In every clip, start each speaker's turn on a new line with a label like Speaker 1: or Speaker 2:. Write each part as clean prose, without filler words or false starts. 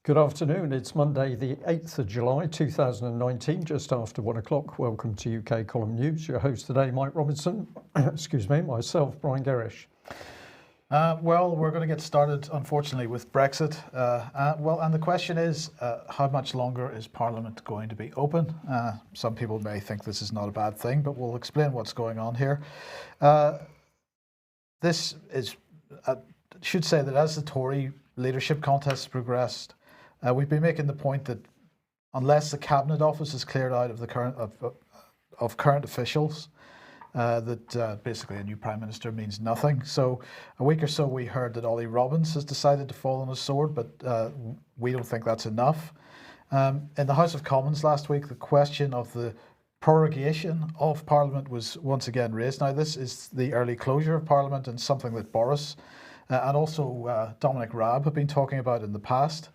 Speaker 1: Good afternoon. It's Monday, the 8th of July, 2019, just after 1 o'clock. Welcome to UK Column News. Your host today, Mike Robinson. Excuse me, myself, Brian Gerrish.
Speaker 2: Well, we're going to get started, unfortunately, with Brexit. And the question is, how much longer is Parliament going to be open? Some people may think this is not a bad thing, but we'll explain what's going on here. This is, I should say that as the Tory leadership contest has progressed, we've been making the point that unless the Cabinet Office is cleared out of the current officials, that basically a new Prime Minister means nothing. So a week or so we heard that Ollie Robbins has decided to fall on his sword, but we don't think that's enough. In the House of Commons last week, the question of the prorogation of Parliament was once again raised. Now, this is the early closure of Parliament and something that Boris and also Dominic Raab have been talking about in the past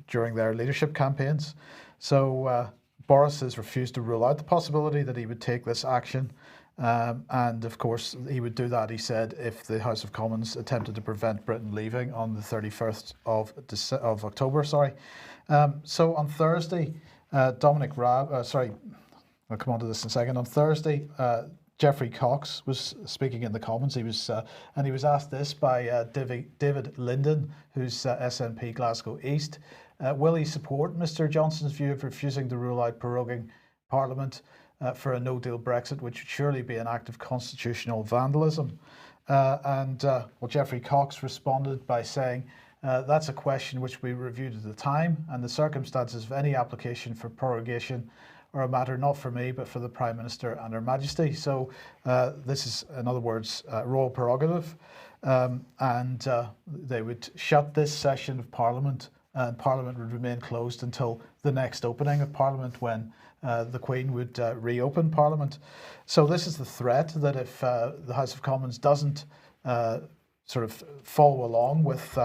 Speaker 2: during their leadership campaigns. So Boris has refused to rule out the possibility that he would take this action. And of course, he would do that, he said, if the House of Commons attempted to prevent Britain leaving on the 31st of October. So on Thursday, Dominic Raab, I'll come on to this in a second. On Thursday, Geoffrey Cox was speaking in the Commons. He was asked this by David Linden, who's SNP Glasgow East. Will he support Mr Johnson's view of refusing to rule out proroguing Parliament for a no-deal Brexit, which would surely be an act of constitutional vandalism? Geoffrey Cox responded by saying, that's a question which we reviewed at the time, and the circumstances of any application for prorogation are a matter not for me, but for the Prime Minister and Her Majesty. So this is, in other words, royal prerogative. They would shut this session of Parliament, and Parliament would remain closed until the next opening of Parliament, when the Queen would reopen Parliament. So this is the threat, that if the House of Commons doesn't sort of follow along with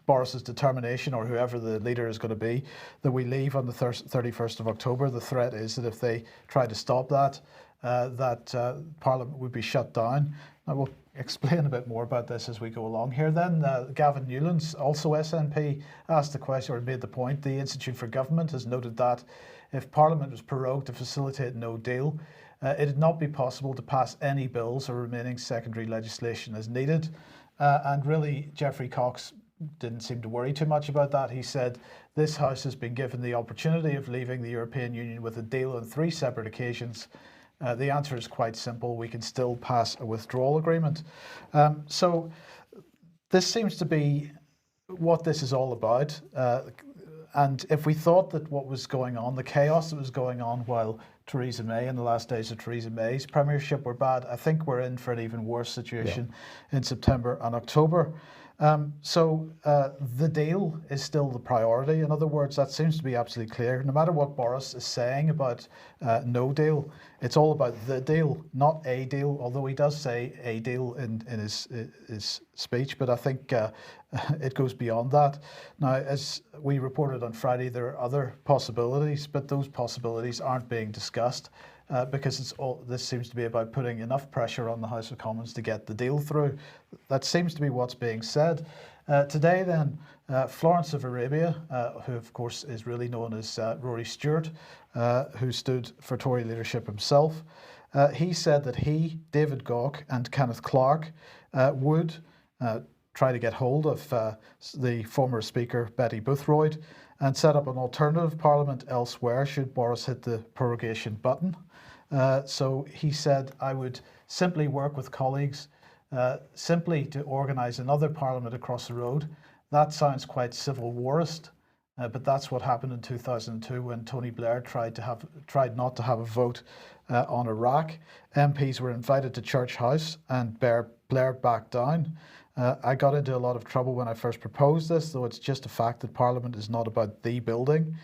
Speaker 2: Boris's determination, or whoever the leader is going to be, that we leave on the 31st of October. The threat is that if they try to stop that, Parliament would be shut down. I will explain a bit more about this as we go along here. Then Gavin Newlands, also SNP, asked the question, or made the point, the Institute for Government has noted that if Parliament was prorogued to facilitate no deal, it would not be possible to pass any bills or remaining secondary legislation as needed. And really, Geoffrey Cox didn't seem to worry too much about that. He said, this House has been given the opportunity of leaving the European Union with a deal on 3 separate occasions. The answer is quite simple. We can still pass a withdrawal agreement. So this seems to be what this is all about. And if we thought that what was going on, the chaos that was going on while Theresa May, in the last days of Theresa May's premiership, were bad, I think we're in for an even worse situation in September and October. The deal is still the priority. In other words, that seems to be absolutely clear. No matter what Boris is saying about no deal, it's all about the deal, not a deal, although he does say a deal in his speech, but I think it goes beyond that. Now, as we reported on Friday, there are other possibilities, but those possibilities aren't being discussed. Because this seems to be about putting enough pressure on the House of Commons to get the deal through. That seems to be what's being said. Today then, Florence of Arabia, who of course is really known as Rory Stewart, who stood for Tory leadership himself, he said that he, David Gauke and Kenneth Clarke would try to get hold of the former Speaker Betty Boothroyd and set up an alternative Parliament elsewhere should Boris hit the prorogation button. So he said, I would simply work with colleagues simply to organise another Parliament across the road. That sounds quite Civil Warist, but that's what happened in 2002 when Tony Blair tried not to have a vote on Iraq. MPs were invited to Church House and Blair backed down. I got into a lot of trouble when I first proposed this, though it's just a fact that Parliament is not about the building.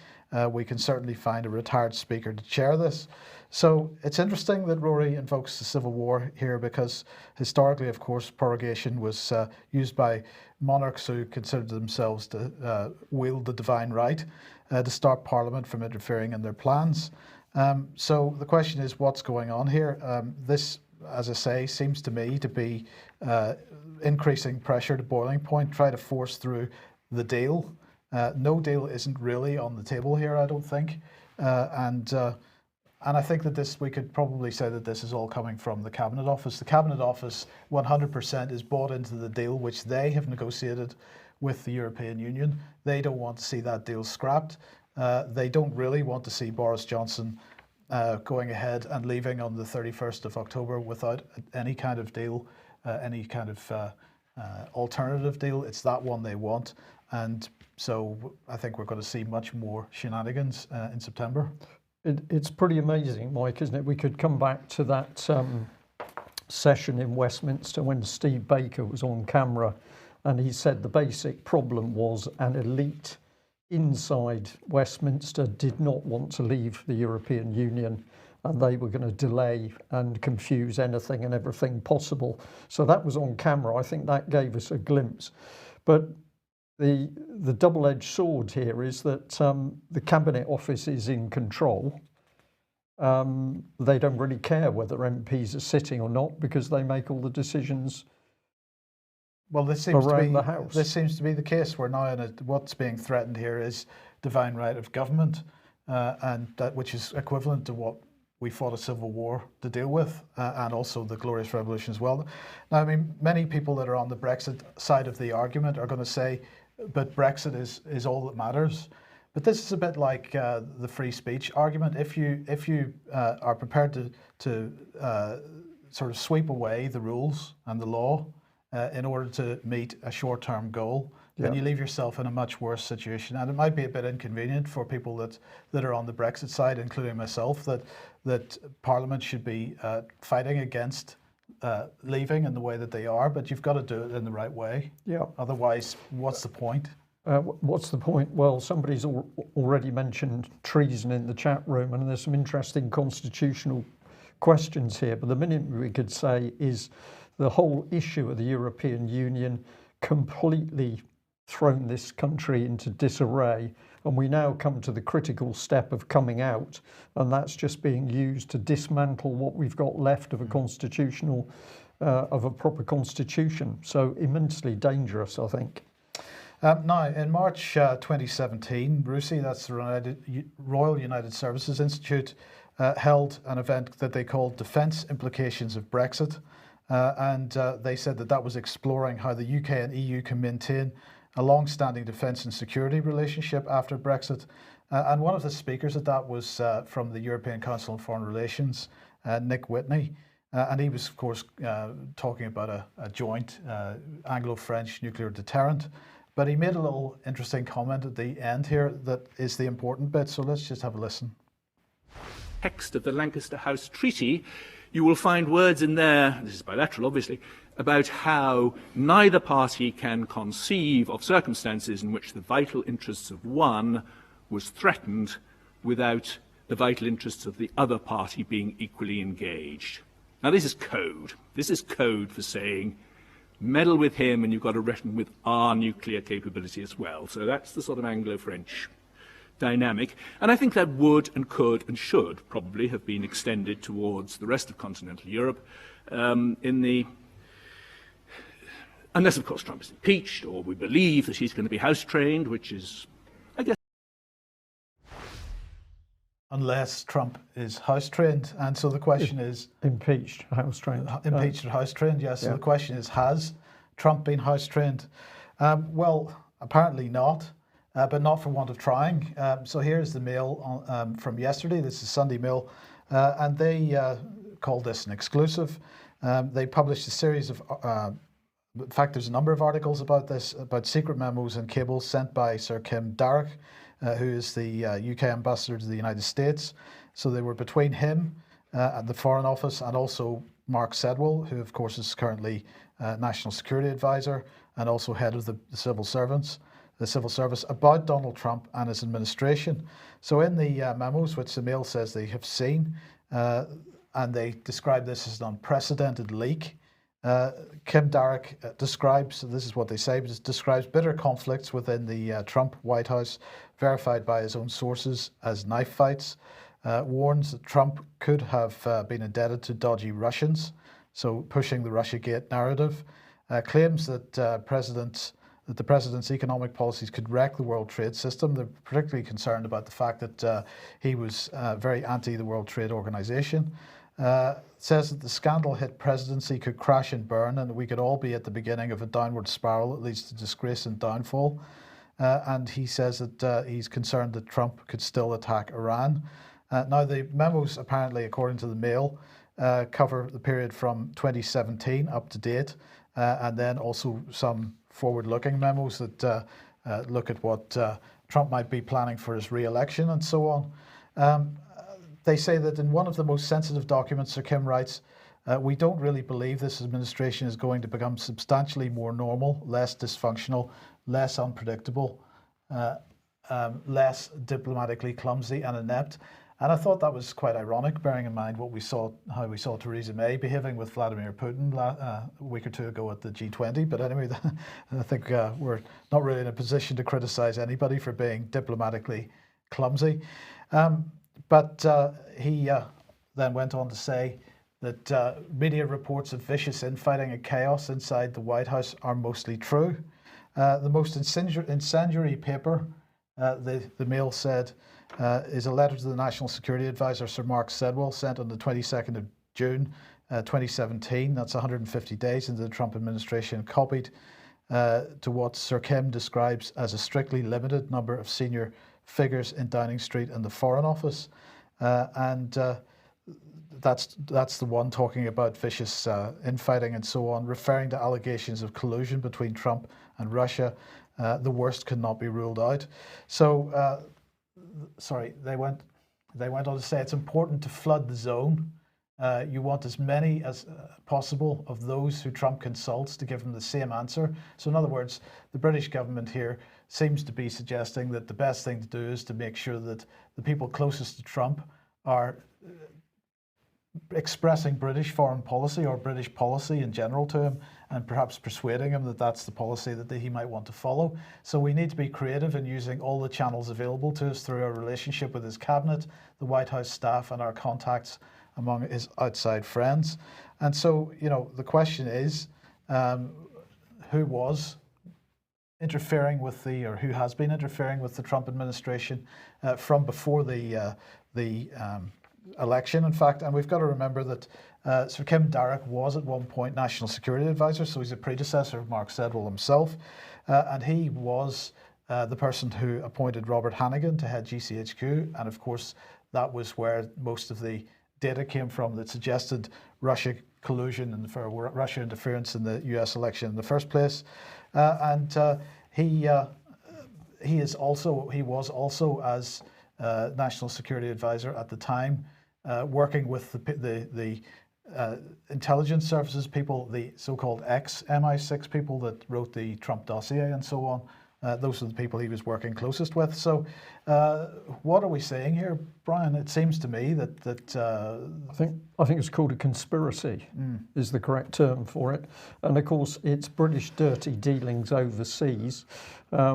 Speaker 2: We can certainly find a retired speaker to chair this. So it's interesting that Rory invokes the Civil War here, because historically, of course, prorogation was used by monarchs who considered themselves to wield the divine right to stop Parliament from interfering in their plans. So the question is, what's going on here? This, as I say, seems to me to be increasing pressure to boiling point, try to force through the deal No deal isn't really on the table here, I don't think. And I think that we could probably say that this is all coming from the Cabinet Office. The Cabinet Office 100% is bought into the deal which they have negotiated with the European Union. They don't want to see that deal scrapped. They don't really want to see Boris Johnson going ahead and leaving on the 31st of October without any kind of deal, any kind of alternative deal. It's that one they want. And so I think we're going to see much more shenanigans in September.
Speaker 1: It's pretty amazing, Mike, isn't it? We could come back to that session in Westminster when Steve Baker was on camera, and he said the basic problem was an elite inside Westminster did not want to leave the European Union, and they were going to delay and confuse anything and everything possible. So that was on camera. I think that gave us a glimpse. But the double-edged sword here is that the Cabinet Office is in control. They don't really care whether MPs are sitting or not because they make all the decisions.
Speaker 2: Well, this seems
Speaker 1: the House.
Speaker 2: This seems to be the case. We're now what's being threatened here is divine right of government, and which is equivalent to what we fought a civil war to deal with, and also the Glorious Revolution as well. Now, I mean, many people that are on the Brexit side of the argument are going to say, but Brexit is all that matters. But this is a bit like the free speech argument. If you are prepared to sort of sweep away the rules and the law in order to meet a short-term goal, then you leave yourself in a much worse situation. And it might be a bit inconvenient for people that are on the Brexit side, including myself, that Parliament should be fighting against leaving in the way that they are, but you've got to do it in the right way.
Speaker 1: Yeah.
Speaker 2: Otherwise, what's the point?
Speaker 1: What's the point? Well, somebody's already mentioned treason in the chat room, and there's some interesting constitutional questions here. But the minimum we could say is the whole issue of the European Union completely thrown this country into disarray, and we now come to the critical step of coming out, and that's just being used to dismantle what we've got left of a constitutional, of a proper constitution. So immensely dangerous, I think.
Speaker 2: Now, in March 2017, RUSI, that's the Royal United Services Institute, held an event that they called Defence Implications of Brexit. And they said that was exploring how the UK and EU can maintain a long-standing defence and security relationship after Brexit. And one of the speakers at that was from the European Council on Foreign Relations, Nick Whitney. And he was, of course, talking about a joint Anglo-French nuclear deterrent. But he made a little interesting comment at the end here that is the important bit. So let's just have a listen.
Speaker 3: Text of the Lancaster House Treaty, you will find words in there, this is bilateral obviously, about how neither party can conceive of circumstances in which the vital interests of one was threatened without the vital interests of the other party being equally engaged. Now this is code. This is code for saying, meddle with him and you've got to reckon with our nuclear capability as well. So that's the sort of Anglo-French dynamic. And I think that would and could and should probably have been extended towards the rest of continental Europe unless, of course, Trump is impeached or we believe that he's going to be house-trained, which is, I guess...
Speaker 2: Unless Trump is house-trained. And so the question is...
Speaker 1: Impeached, house-trained.
Speaker 2: Impeached or house-trained, yes. So the question is, has Trump been house-trained? Well, apparently not. But not for want of trying. So here's the mail from yesterday. This is Sunday Mail, and they called this an exclusive. They published a series of, in fact, there's a number of articles about this, about secret memos and cables sent by Sir Kim Darroch, who is the UK ambassador to the United States. So they were between him at the Foreign Office and also Mark Sedwill, who of course is currently National Security Advisor and also head of the civil service, about Donald Trump and his administration. So in the memos, which the Mail says they have seen, and they describe this as an unprecedented leak, Kim Darroch describes, this is what they say, but describes bitter conflicts within the Trump White House, verified by his own sources as knife fights, warns that Trump could have been indebted to dodgy Russians, so pushing the Russiagate narrative, claims that that the president's economic policies could wreck the world trade system. They're particularly concerned about the fact that he was very anti the World Trade Organization. Says that the scandal-hit presidency could crash and burn, and that we could all be at the beginning of a downward spiral that leads to disgrace and downfall. And he says that he's concerned that Trump could still attack Iran. Now, the memos, apparently, according to the Mail, cover the period from 2017 up to date, and then also some forward-looking memos that look at what Trump might be planning for his re-election and so on. They say that in one of the most sensitive documents, Sir Kim writes, we don't really believe this administration is going to become substantially more normal, less dysfunctional, less unpredictable, less diplomatically clumsy and inept. And I thought that was quite ironic, bearing in mind what we saw, how we saw Theresa May behaving with Vladimir Putin a week or two ago at the G20. But anyway, I think we're not really in a position to criticize anybody for being diplomatically clumsy. But he then went on to say that media reports of vicious infighting and chaos inside the White House are mostly true. The most incendiary paper, the Mail said, is a letter to the National Security Advisor, Sir Mark Sedwill, sent on the 22nd of June 2017. That's 150 days into the Trump administration, copied to what Sir Kim describes as a strictly limited number of senior figures in Downing Street and the Foreign Office. And that's the one talking about vicious infighting and so on, referring to allegations of collusion between Trump and Russia. The worst cannot be ruled out. So, sorry, they went on to say it's important to flood the zone. You want as many as possible of those who Trump consults to give him the same answer. So in other words, the British government here seems to be suggesting that the best thing to do is to make sure that the people closest to Trump are expressing British foreign policy or British policy in general to him, and perhaps persuading him that that's the policy that he might want to follow. So we need to be creative in using all the channels available to us through our relationship with his cabinet, the White House staff, and our contacts among his outside friends. And so, you know, the question is, who was interfering with or who has been interfering with the Trump administration from before the election, in fact. And we've got to remember that Sir Kim Darroch was at one point National Security Advisor, so he's a predecessor of Mark Sedwill himself, and he was the person who appointed Robert Hannigan to head GCHQ, and of course that was where most of the data came from that suggested Russia collusion and for Russia interference in the US election in the first place. He was also as National Security Advisor at the time, working with the intelligence services people, the so-called ex-MI6 people that wrote the Trump dossier and so on. Those are the people he was working closest with. So what are we saying here, Brian? It seems to me that
Speaker 1: I think it's called a conspiracy is the correct term for it. And of course, it's British dirty dealings overseas.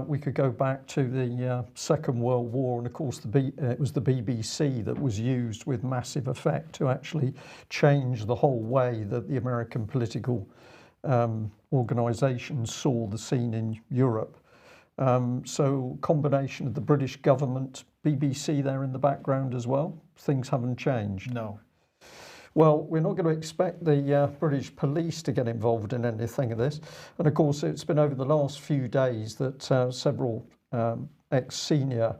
Speaker 1: We could go back to the Second World War, and of course it was the BBC that was used with massive effect to actually change the whole way that the American political organisations saw the scene in Europe. So combination of the British government, BBC there in the background as well. Things haven't changed.
Speaker 2: No.
Speaker 1: Well, we're not going to expect the British police to get involved in anything of this. And of course, it's been over the last few days that several ex-senior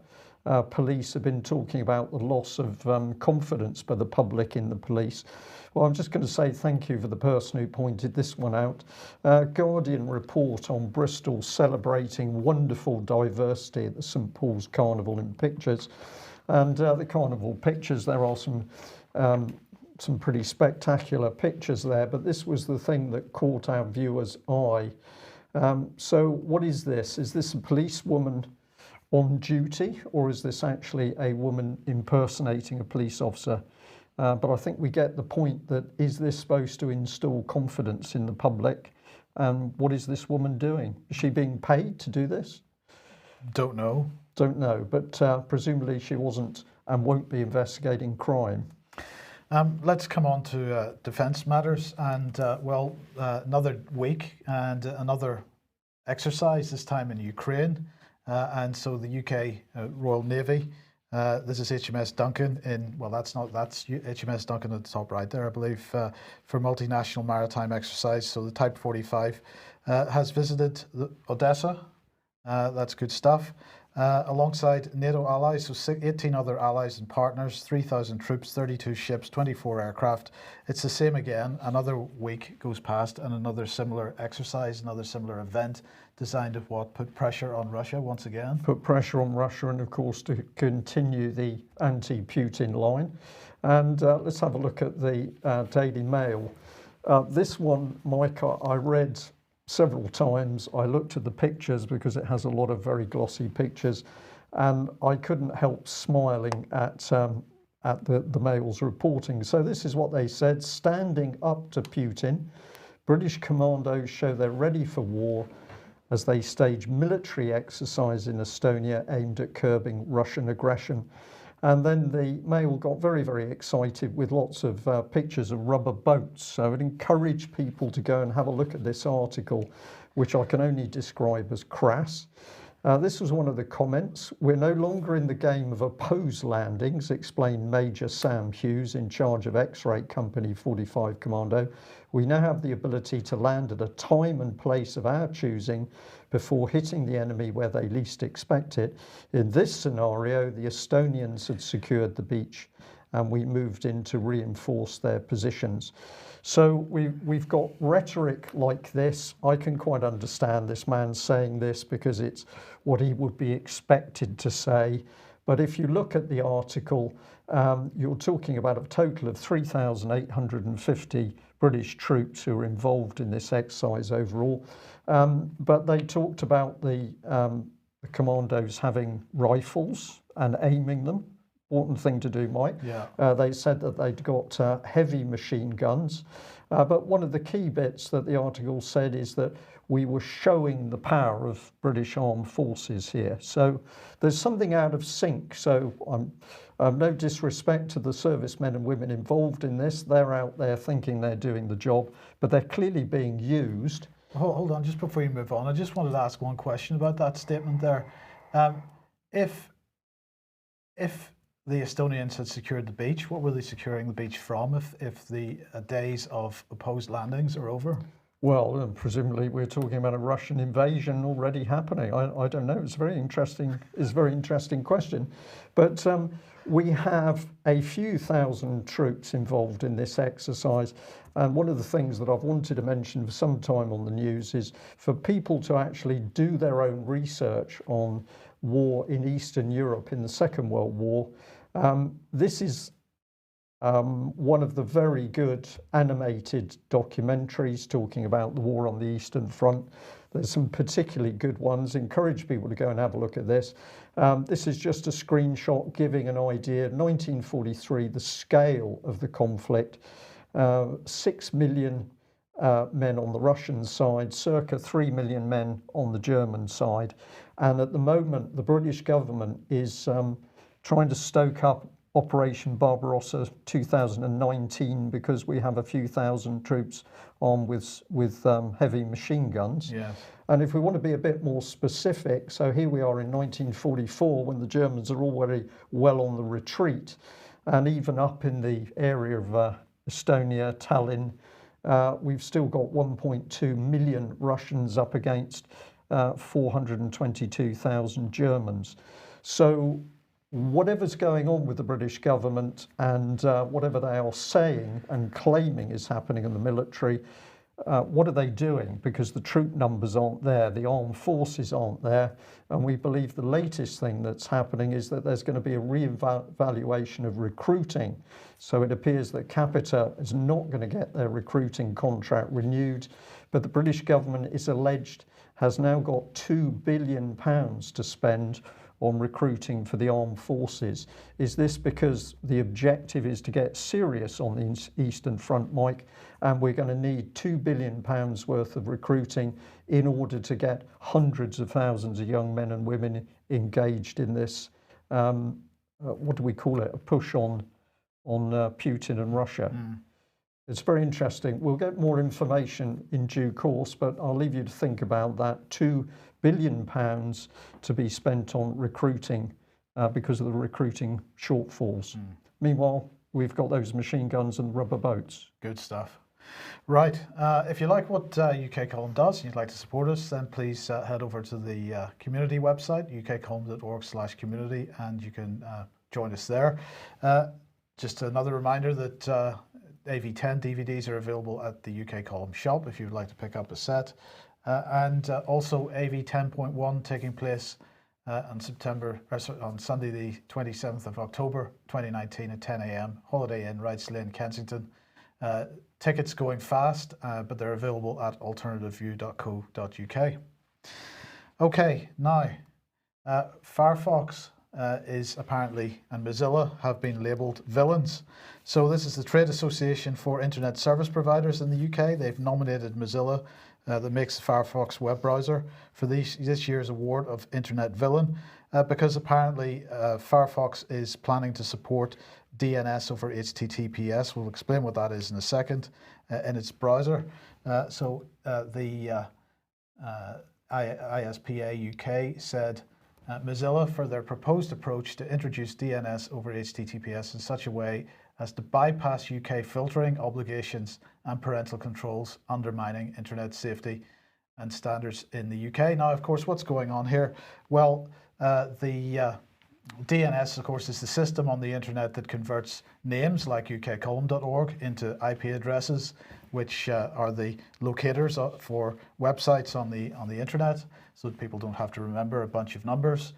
Speaker 1: police have been talking about the loss of confidence by the public in the police. Well, I'm just going to say thank you for the person who pointed this one out. Guardian report on Bristol celebrating wonderful diversity at the St Paul's Carnival in pictures. And the carnival pictures, there are some pretty spectacular pictures there, but this was the thing that caught our viewers' eye. So what is this? Is this a policewoman on duty, or is this actually a woman impersonating a police officer? But I think we get the point that is this supposed to instill confidence in the public? What is this woman doing? Is she being paid to do this?
Speaker 2: Don't know.
Speaker 1: Don't know, but presumably she wasn't and won't be investigating crime.
Speaker 2: Let's come on to defence matters, and another week and another exercise, this time in Ukraine. And so the UK Royal Navy, this is HMS Duncan that's HMS Duncan at the top right there, I believe, for multinational maritime exercise. So the Type 45 has visited Odessa. That's good stuff. Alongside NATO allies, so 18 other allies and partners, 3,000 troops, 32 ships, 24 aircraft. It's the same again. Another week goes past and another similar exercise, another similar event designed to put pressure on Russia once again.
Speaker 1: Put pressure on Russia and, of course, to continue the anti-Putin line. And let's have a look at the Daily Mail. This one, Mike, I read several times. I looked at the pictures because it has a lot of very glossy pictures, and I couldn't help smiling at the Mail's reporting. So this is what they said: standing up to Putin, British commandos show they're ready for war as they stage military exercise in Estonia aimed at curbing Russian aggression. And then the Mail got very, very excited with lots of pictures of rubber boats. So it encouraged people to go and have a look at this article, which I can only describe as crass. This was one of the comments. We're no longer in the game of opposed landings, explained Major Sam Hughes, in charge of X-Ray Company 45 Commando. We now have the ability to land at a time and place of our choosing before hitting the enemy where they least expect it. In this scenario, the Estonians had secured the beach and we moved in to reinforce their positions. So we've got rhetoric like this. I can quite understand this man saying this because it's what he would be expected to say. But if you look at the article, you're talking about a total of 3,850 British troops who are involved in this exercise overall. But they talked about the commandos having rifles and aiming them. Important thing to do, Mike.
Speaker 2: Yeah.
Speaker 1: They said that they'd got heavy machine guns. But one of the key bits that the article said is that we were showing the power of British armed forces here. So there's something out of sync. So no disrespect to the servicemen and women involved in this. They're out there thinking they're doing the job, but they're clearly being used.
Speaker 2: Hold on, just before you move on, I just wanted to ask one question about that statement there. If the Estonians had secured the beach, what were they securing the beach from if the days of opposed landings are over?
Speaker 1: Well, presumably we're talking about a Russian invasion already happening. I don't know. It's a very interesting question. But we have a few thousand troops involved in this exercise. And one of the things that I've wanted to mention for some time on the news is for people to actually do their own research on war in Eastern Europe in the Second World War. This is one of the very good animated documentaries talking about the war on the Eastern Front. There's some particularly good ones. Encourage people to go and have a look at this. This is just a screenshot giving an idea. 1943, the scale of the conflict. 6 million men on the Russian side, circa 3 million men on the German side. And at the moment, the British government is trying to stoke up Operation Barbarossa 2019 because we have a few thousand troops armed with heavy machine guns.
Speaker 2: Yes.
Speaker 1: And if we want to be a bit more specific, so here we are in 1944 when the Germans are already well on the retreat, and even up in the area of Estonia, Tallinn, we've still got 1.2 million Russians up against 422,000 Germans. So whatever's going on with the British government and whatever they are saying and claiming is happening in the military, what are they doing? Because the troop numbers aren't there, the armed forces aren't there, and we believe the latest thing that's happening is that there's going to be a re-evaluation of recruiting. So it appears that Capita is not going to get their recruiting contract renewed, but the British government is alleged has now got £2 billion to spend on recruiting for the armed forces. Is this because the objective is to get serious on the Eastern Front, Mike, and we're going to need £2 billion worth of recruiting in order to get hundreds of thousands of young men and women engaged in this, what do we call it, a push on Putin and Russia? It's very interesting. We'll get more information in due course, but I'll leave you to think about that. £2 billion to be spent on recruiting because of the recruiting shortfalls. Meanwhile, we've got those machine guns and rubber boats.
Speaker 2: Good stuff. Right. If you like what UK Column does and you'd like to support us, then please head over to the community website, ukcolumn.org/community, and you can join us there. Just another reminder that AV10 DVDs are available at the UK Column shop if you'd like to pick up a set. And also AV 10.1 taking place on Sunday the 27th of October 2019 at 10 a.m. Holiday Inn, Wrights Lane, Kensington. Tickets going fast, but they're available at alternativeview.co.uk. Okay, now Firefox is apparently, and Mozilla have been labelled villains. So this is the Trade Association for Internet Service Providers in the UK. They've nominated Mozilla, that makes the Firefox web browser, for this year's award of Internet Villain, because apparently Firefox is planning to support DNS over HTTPS. We'll explain what that is in a second in its browser. So the ISPA UK said Mozilla for their proposed approach to introduce DNS over HTTPS in such a way as to bypass UK filtering obligations and parental controls, undermining internet safety and standards in the UK. Now, of course, what's going on here? Well, the DNS, of course, is the system on the internet that converts names like ukcolumn.org into IP addresses, which are the locators for websites on the internet, so that people don't have to remember a bunch of numbers.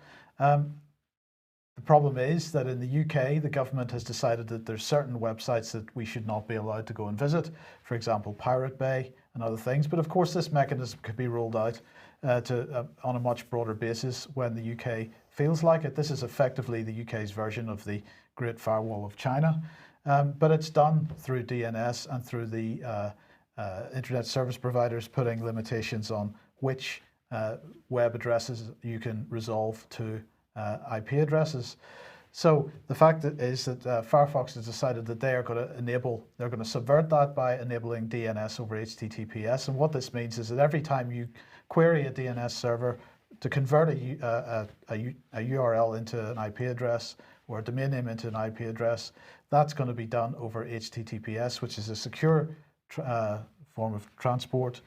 Speaker 2: The problem is that in the UK, the government has decided that there's certain websites that we should not be allowed to go and visit, for example, Pirate Bay and other things. But of course, this mechanism could be rolled out on a much broader basis when the UK feels like it. This is effectively the UK's version of the Great Firewall of China, but it's done through DNS and through the internet service providers putting limitations on which web addresses you can resolve to IP addresses. So the fact is that Firefox has decided that they're going to subvert that by enabling DNS over HTTPS. And what this means is that every time you query a DNS server to convert a URL into an IP address or a domain name into an IP address, that's going to be done over HTTPS, which is a secure form of transport.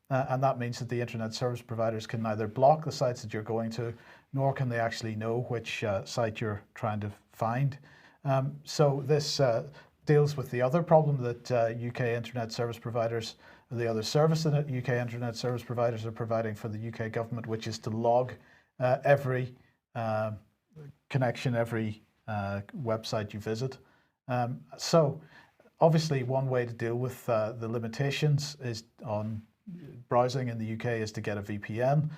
Speaker 2: And that means that the internet service providers can neither block the sites that you're going to, nor can they actually know which site you're trying to find. So this deals with the other problem that UK internet service providers, the other service that UK internet service providers are providing for the UK government, which is to log every connection, every website you visit. So obviously one way to deal with the limitations is on browsing in the UK is to get a VPN.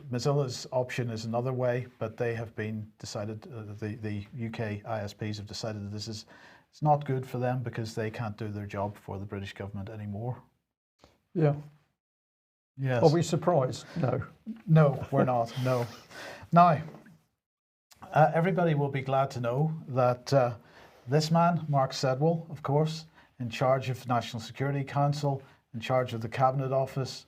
Speaker 2: Mozilla's option is another way, but they have been decided, the UK ISPs have decided that it's not good for them because they can't do their job for the British government anymore.
Speaker 1: Yeah.
Speaker 2: Yes.
Speaker 1: Are we surprised? No.
Speaker 2: No, we're not. No. Now, everybody will be glad to know that this man, Mark Sedwill, of course, in charge of National Security Council, in charge of the Cabinet Office,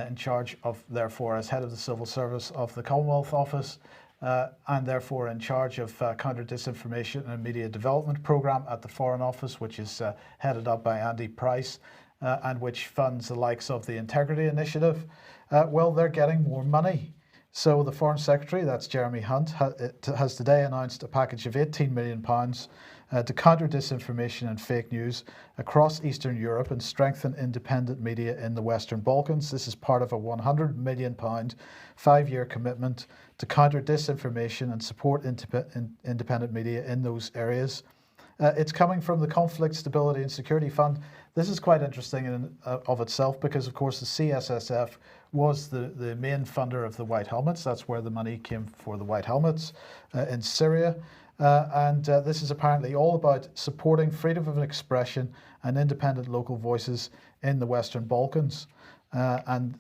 Speaker 2: in charge of, therefore, as head of the Civil Service of the Commonwealth Office, and therefore in charge of Counter-Disinformation and Media Development Programme at the Foreign Office, which is headed up by Andy Price, and which funds the likes of the Integrity Initiative. Well, they're getting more money. So the Foreign Secretary, that's Jeremy Hunt, has today announced a package of £18 million to counter disinformation and fake news across Eastern Europe and strengthen independent media in the Western Balkans. This is part of a £100 million 5-year commitment to counter disinformation and support independent media in those areas. It's coming from the Conflict Stability and Security Fund. This is quite interesting in of itself because, of course, the CSSF was the main funder of the White Helmets. That's where the money came for the White Helmets in Syria. And this is apparently all about supporting freedom of expression and independent local voices in the Western Balkans. And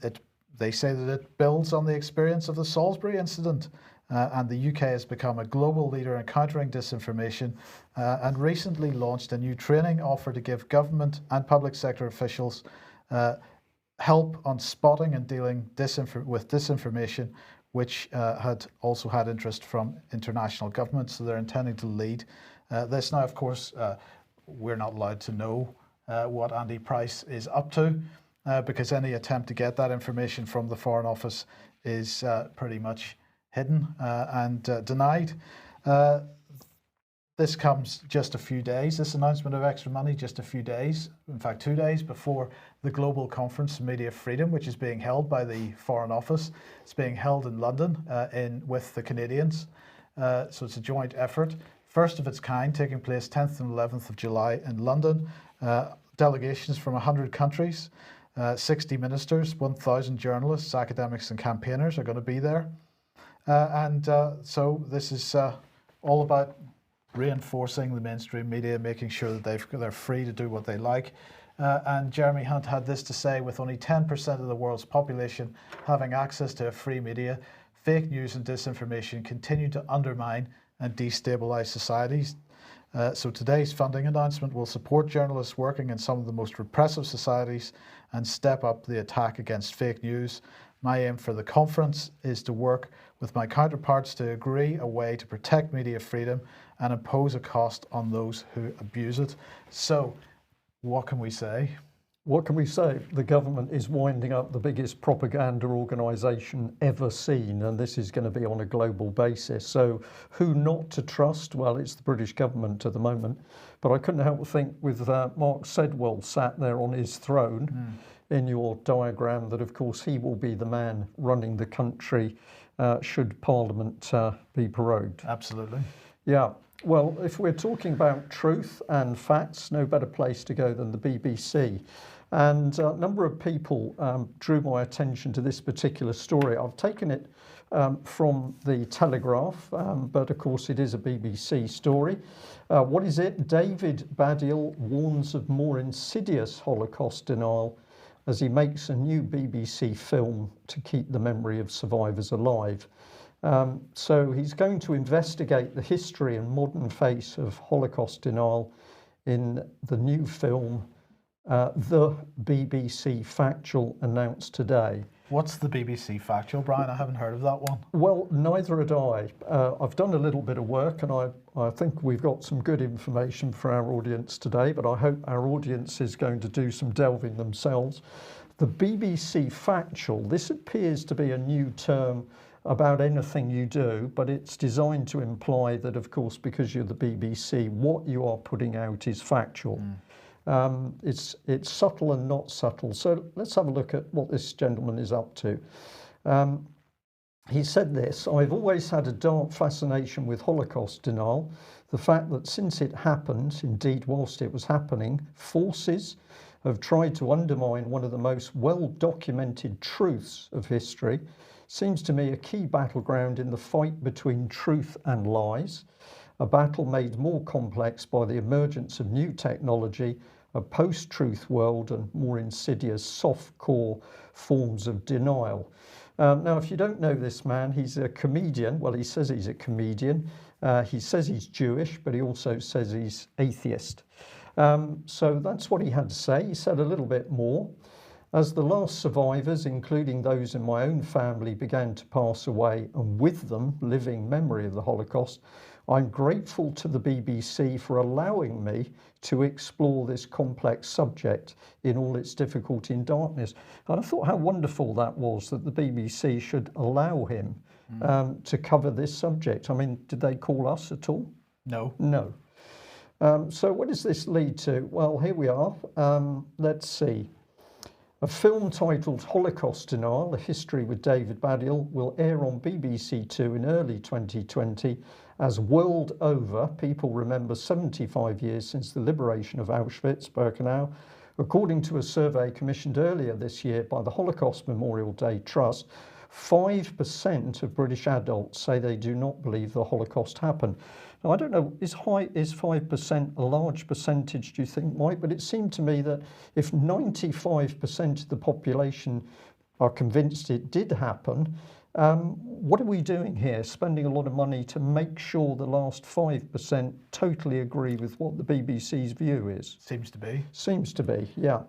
Speaker 2: they say that it builds on the experience of the Salisbury incident and the UK has become a global leader in countering disinformation and recently launched a new training offer to give government and public sector officials help on spotting and dealing with disinformation, which had also had interest from international governments. So they're intending to lead this. Now, of course, we're not allowed to know what Andy Price is up to because any attempt to get that information from the Foreign Office is pretty much hidden and denied. This comes just a few days, this announcement of extra money, just a few days, in fact 2 days before the Global Conference on Media Freedom, which is being held by the Foreign Office. It's being held in London with the Canadians. So it's a joint effort, first of its kind, taking place 10th and 11th of July in London. Delegations from 100 countries, 60 ministers, 1,000 journalists, academics and campaigners are going to be there. So this is all about reinforcing the mainstream media, making sure that they're free to do what they like. And Jeremy Hunt had this to say: with only 10% of the world's population having access to a free media, fake news and disinformation continue to undermine and destabilize societies. So today's funding announcement will support journalists working in some of the most repressive societies and step up the attack against fake news. My aim for the conference is to work with my counterparts to agree a way to protect media freedom and impose a cost on those who abuse it. So, what can we say?
Speaker 1: What can we say? The government is winding up the biggest propaganda organisation ever seen, and this is going to be on a global basis. So who not to trust? Well, it's the British government at the moment. But I couldn't help but think with Mark Sedwell sat there on his throne in your diagram that, of course, he will be the man running the country should Parliament be prorogued.
Speaker 2: Absolutely.
Speaker 1: Yeah. Well, if we're talking about truth and facts, no better place to go than the BBC. And a number of people drew my attention to this particular story. I've taken it from the Telegraph, but of course it is a BBC story. What is it? David Baddiel warns of more insidious Holocaust denial as he makes a new BBC film to keep the memory of survivors alive. So he's going to investigate the history and modern face of Holocaust denial in the new film, The BBC Factual, announced today.
Speaker 2: What's the BBC Factual, Brian? I haven't heard of that one.
Speaker 1: Well, neither had I. I've done a little bit of work, and I think we've got some good information for our audience today, but I hope our audience is going to do some delving themselves. The BBC Factual, this appears to be a new term about anything you do, but it's designed to imply that, of course, because you're the BBC, what you are putting out is factual. It's subtle and not subtle. So let's have a look at what this gentleman is up to. He said this: I've always had a dark fascination with Holocaust denial. The fact that since it happened, indeed whilst it was happening, forces have tried to undermine one of the most well-documented truths of history seems to me a key battleground in the fight between truth and lies, a battle made more complex by the emergence of new technology, a post-truth world, and more insidious soft-core forms of denial. Now, if you don't know this man, he's a comedian. Well, he says he's a comedian. He says he's Jewish, but he also says he's atheist. So that's what he had to say. He said a little bit more. As the last survivors, including those in my own family, began to pass away, and with them living memory of the Holocaust, I'm grateful to the BBC for allowing me to explore this complex subject in all its difficulty and darkness. And I thought how wonderful that was, that the BBC should allow him to cover this subject. I mean, did they call us at all?
Speaker 2: No.
Speaker 1: No. So what does this lead to? Well, here we are. Let's see. A film titled Holocaust Denial, A History with David Baddiel, will air on BBC Two in early 2020 as world over people remember 75 years since the liberation of Auschwitz-Birkenau. According to a survey commissioned earlier this year by the Holocaust Memorial Day Trust, 5% of British adults say they do not believe the Holocaust happened. Now, I don't know, is 5% a large percentage, do you think, Mike? But it seemed to me that if 95% of the population are convinced it did happen, What are we doing here? Spending a lot of money to make sure the last 5% totally agree with what the BBC's view is?
Speaker 2: Seems to be.
Speaker 1: Seems to be, yeah.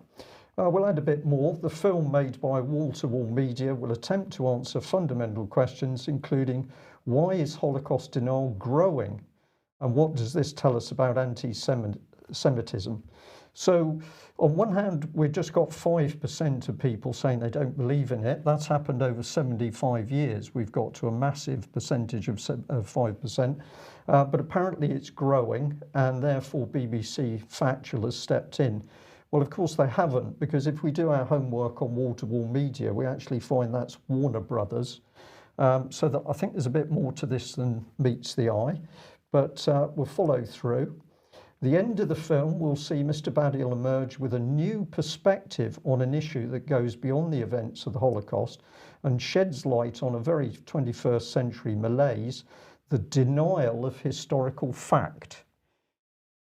Speaker 1: We'll add a bit more. The film made by wall-to-wall media will attempt to answer fundamental questions, including why is Holocaust denial growing? And what does this tell us about anti-Semitism? So on one hand, we've just got 5% of people saying they don't believe in it. That's happened over 75 years. We've got to a massive percentage of 5%. But apparently it's growing, and therefore BBC Factual has stepped in. Well, of course they haven't, because if we do our homework on wall-to-wall media, we actually find that's Warner Brothers. So that I think there's a bit more to this than meets the eye, but we'll follow through. The end of the film will see Mr. Baddiel emerge with a new perspective on an issue that goes beyond the events of the Holocaust and sheds light on a very 21st century malaise, the denial of historical fact.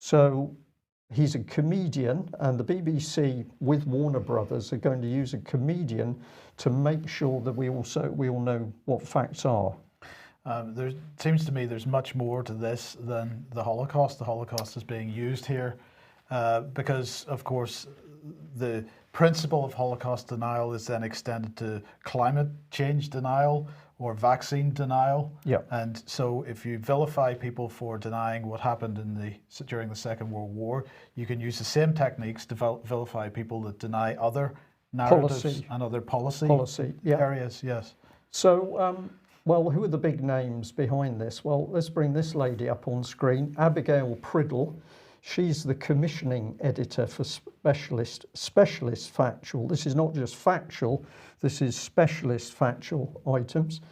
Speaker 1: So he's a comedian, and the BBC with Warner Brothers are going to use a comedian to make sure that we all know what facts are.
Speaker 2: There seems to me there's much more to this than the Holocaust. The Holocaust is being used here because, of course, the principle of Holocaust denial is then extended to climate change denial or vaccine denial.
Speaker 1: Yeah.
Speaker 2: And so if you vilify people for denying what happened during the Second World War, you can use the same techniques to vilify people that deny other narratives and other policy areas. Yes.
Speaker 1: So, well, who are the big names behind this? Well, let's bring this lady up on screen, Abigail Priddle. She's the commissioning editor for Specialist Factual. This is not just factual, this is specialist factual items.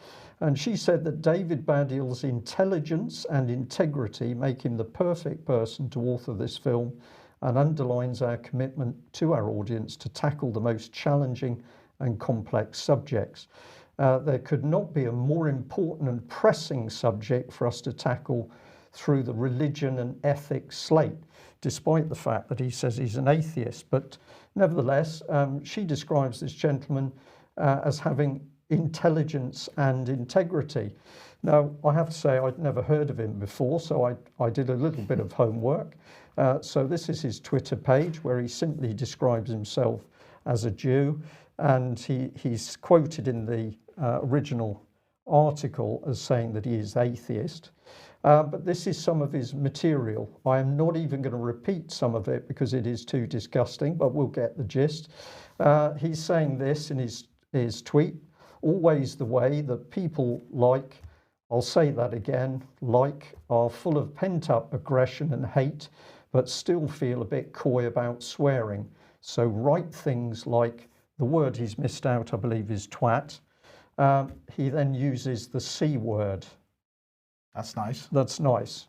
Speaker 1: And she said that David Baddiel's intelligence and integrity make him the perfect person to author this film, and underlines our commitment to our audience to tackle the most challenging and complex subjects. There could not be a more important and pressing subject for us to tackle through the religion and ethics slate, despite the fact that he says he's an atheist. But nevertheless, she describes this gentleman as having intelligence and integrity. Now, I have to say I'd never heard of him before, so I did a little bit of homework. So this is his Twitter page, where he simply describes himself as a Jew, and he's quoted in the original article as saying that he is atheist. But this is some of his material. I am not even going to repeat some of it because it is too disgusting, but we'll get the gist. He's saying this in his tweet: always the way that people like, I'll say that again, like, are full of pent-up aggression and hate, but still feel a bit coy about swearing. So write things like, the word he's missed out, I believe, is twat. He then uses the C word.
Speaker 2: That's nice.
Speaker 1: That's nice.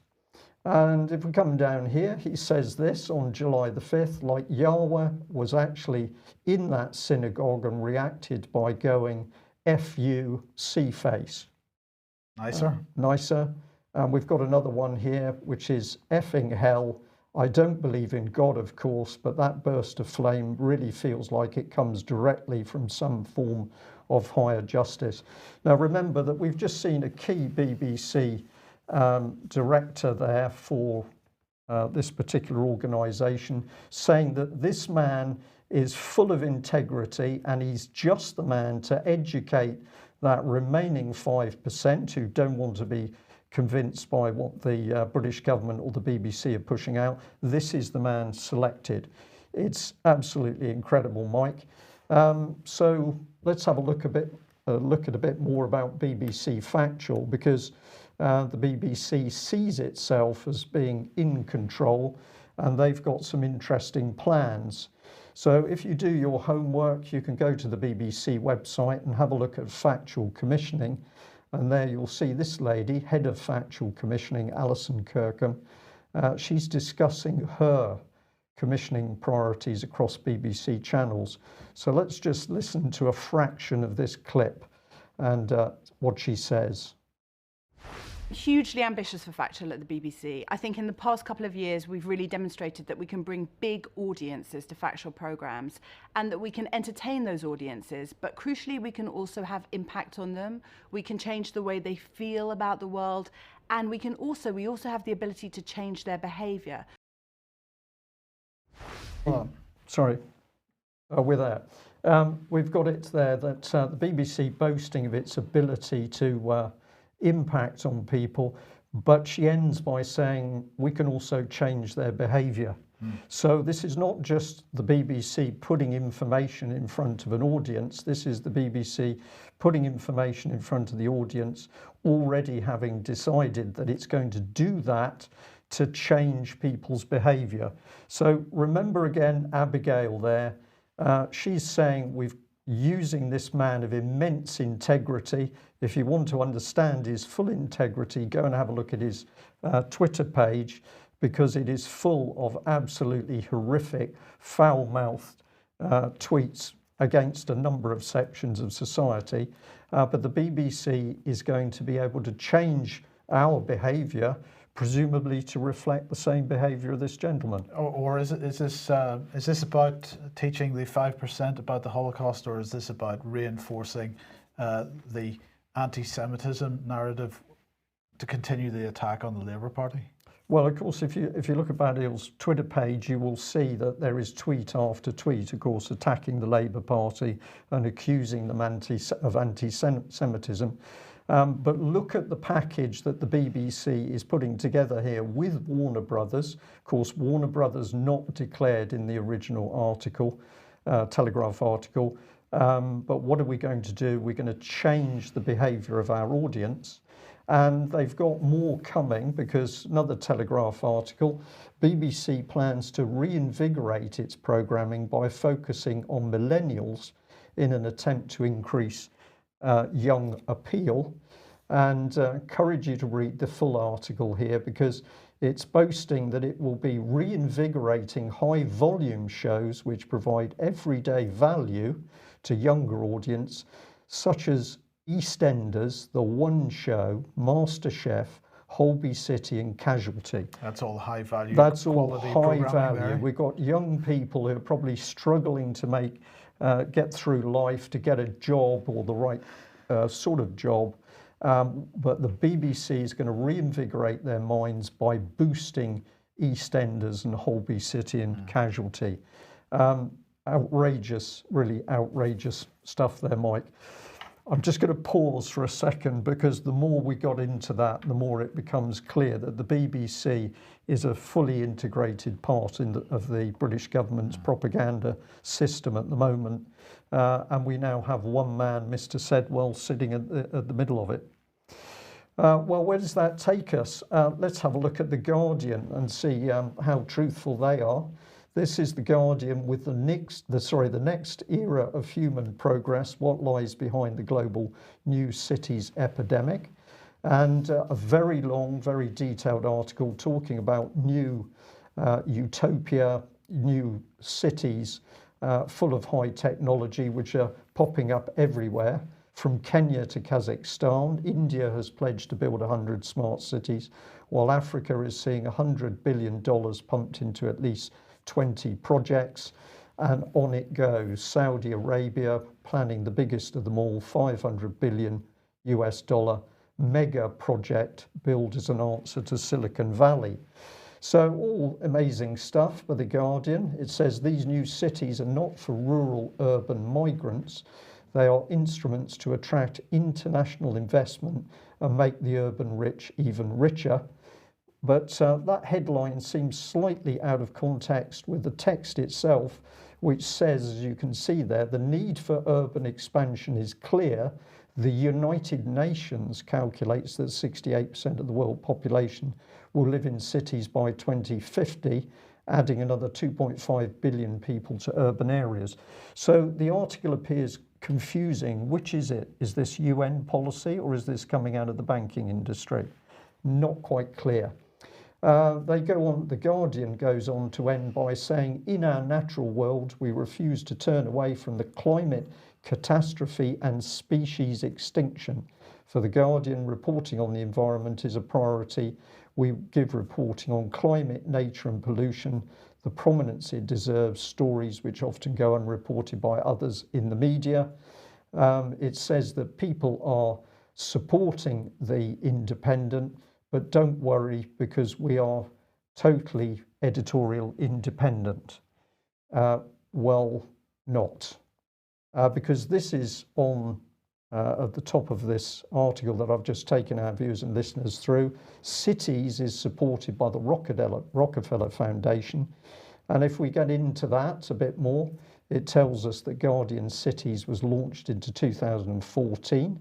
Speaker 1: And if we come down here, he says this on July the 5th, like Yahweh was actually in that synagogue and reacted by going, F you, C-face.
Speaker 2: Nicer.
Speaker 1: Nicer. And we've got another one here, which is effing hell. I don't believe in God, of course, but that burst of flame really feels like it comes directly from some form of higher justice. Now, remember that we've just seen a key BBC director there for this particular organisation saying that this man is full of integrity and he's just the man to educate that remaining 5% who don't want to be convinced by what the British government or the BBC are pushing out. This is the man selected. It's absolutely incredible, Mike. So let's have a look at a bit more about BBC Factual, because the BBC sees itself as being in control, and they've got some interesting plans. So if you do your homework, you can go to the BBC website and have a look at factual commissioning. And there you'll see this lady, head of factual commissioning, Alison Kirkham. She's discussing her commissioning priorities across BBC channels. So let's just listen to a fraction of this clip and what she says.
Speaker 4: hugely ambitious for Factual at the BBC. I think in the past couple of years, we've really demonstrated that we can bring big audiences to Factual programmes and that we can entertain those audiences, but crucially, we can also have impact on them. We can change the way they feel about the world, and we also have the ability to change their behaviour.
Speaker 1: Sorry, with that. We've got it there that the BBC boasting of its ability to impact on people, but she ends by saying we can also change their behaviour. So this is not just the BBC putting information in front of an audience, this is the BBC putting information in front of the audience, already having decided that it's going to do that to change people's behaviour. So remember again Abigail there, she's saying we've using this man of immense integrity. If you want to understand his full integrity, go and have a look at his Twitter page, because it is full of absolutely horrific, foul-mouthed tweets against a number of sections of society. But the BBC is going to be able to change our behaviour, presumably to reflect the same behaviour of this gentleman.
Speaker 2: Or is this about teaching the 5% about the Holocaust, or is this about reinforcing the anti-Semitism narrative to continue the attack on the Labour Party?
Speaker 1: Well, of course, if you look at Baddiel's Twitter page, you will see that there is tweet after tweet, of course, attacking the Labour Party and accusing them of anti-Semitism. But look at the package that the BBC is putting together here with Warner Brothers. Of course, Warner Brothers not declared in the original article, Telegraph article. But what are we going to do? We're going to change the behaviour of our audience. And they've got more coming, because another Telegraph article, BBC plans to reinvigorate its programming by focusing on millennials in an attempt to increase young appeal. And encourage you to read the full article here, because it's boasting that it will be reinvigorating high volume shows which provide everyday value to younger audience, such as EastEnders, The One Show, MasterChef, Holby City and Casualty.
Speaker 2: That's all high value.
Speaker 1: That's all high value.
Speaker 2: There.
Speaker 1: We've got young people who are probably struggling to get through life, to get a job or the right sort of job. But the BBC is going to reinvigorate their minds by boosting EastEnders and Holby City and Casualty. Outrageous, really outrageous stuff there, Mike. I'm just going to pause for a second, because the more we got into that, the more it becomes clear that the BBC is a fully integrated part of the British government's propaganda system at the moment. And we now have one man, Mr. Sedwell, sitting at the middle of it. Well, where does that take us? Let's have a look at The Guardian and see how truthful they are. This is The Guardian with the next era of human progress, what lies behind the global new cities epidemic. And a very long, very detailed article talking about new utopia, new cities full of high technology, which are popping up everywhere. From Kenya to Kazakhstan, India has pledged to build 100 smart cities, while Africa is seeing $100 billion pumped into at least 20 projects, and on it goes. Saudi Arabia planning the biggest of them all, $500 billion mega project built as an answer to Silicon Valley. So all amazing stuff for The Guardian. It says these new cities are not for rural urban migrants. They are instruments to attract international investment and make the urban rich even richer. But that headline seems slightly out of context with the text itself, which says, as you can see there, the need for urban expansion is clear. The United Nations calculates that 68% of the world population will live in cities by 2050, adding another 2.5 billion people to urban areas. So the article appears confusing. Which is it? Is this UN policy, or is this coming out of the banking industry? Not quite clear. They go on, The Guardian goes on to end by saying, in our natural world, we refuse to turn away from the climate catastrophe and species extinction. For The Guardian, reporting on the environment is a priority. We give reporting on climate, nature and pollution the prominence it deserves, stories which often go unreported by others in the media. It says that people are supporting The Independent, but don't worry because we are totally editorial independent. Well, not. Because this is on at the top of this article that I've just taken our viewers and listeners through. Cities is supported by the Rockefeller Foundation. And if we get into that a bit more, it tells us that Guardian Cities was launched into 2014.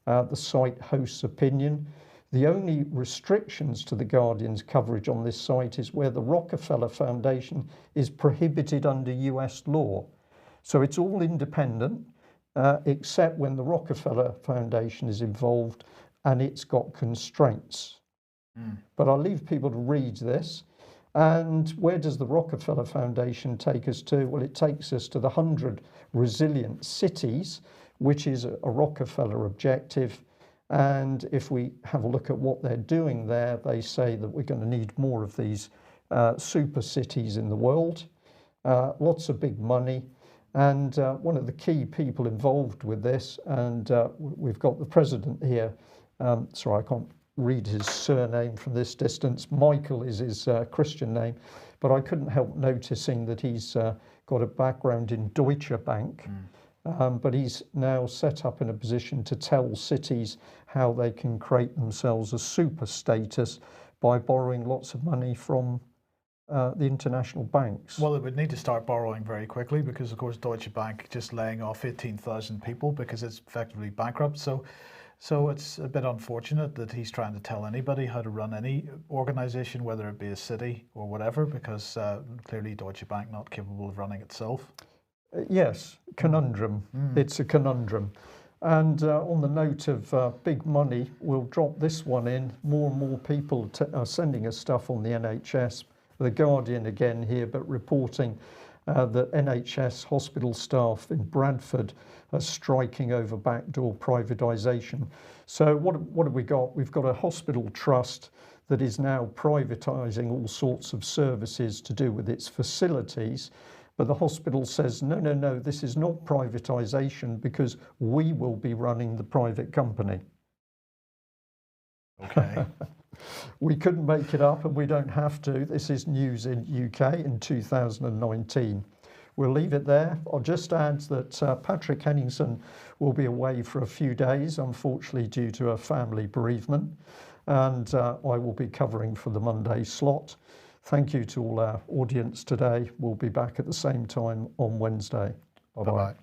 Speaker 1: The site hosts opinion. The only restrictions to the Guardian's coverage on this site is where the Rockefeller Foundation is prohibited under US law. So it's all independent, except when the Rockefeller Foundation is involved and it's got constraints. But I'll leave people to read this. And where does the Rockefeller Foundation take us to? Well, it takes us to the 100 resilient cities, which is a Rockefeller objective. And if we have a look at what they're doing there, they say that we're going to need more of these super cities in the world. Lots of big money. And one of the key people involved with this, and we've got the president here. Sorry, I can't read his surname from this distance. Michael is his Christian name, but I couldn't help noticing that he's got a background in Deutsche Bank. But he's now set up in a position to tell cities how they can create themselves a super status by borrowing lots of money from the international banks.
Speaker 2: Well, it would need to start borrowing very quickly because, of course, Deutsche Bank just laying off 18,000 people because it's effectively bankrupt. So it's a bit unfortunate that he's trying to tell anybody how to run any organization, whether it be a city or whatever, because clearly Deutsche Bank not capable of running itself.
Speaker 1: Yes, conundrum. It's a conundrum. And on the note of big money, we'll drop this one in. More and more people are sending us stuff on the NHS. The Guardian again here, but reporting that NHS hospital staff in Bradford are striking over backdoor privatisation. So what have we got? We've got a hospital trust that is now privatising all sorts of services to do with its facilities. But the hospital says, no, this is not privatisation because we will be running the private company.
Speaker 2: Okay.
Speaker 1: We couldn't make it up and we don't have to. This is news in UK in 2019. We'll leave it there. I'll just add that Patrick Henningsen will be away for a few days, unfortunately due to a family bereavement. And I will be covering for the Monday slot. Thank you to all our audience today. We'll be back at the same time on Wednesday. Bye-bye.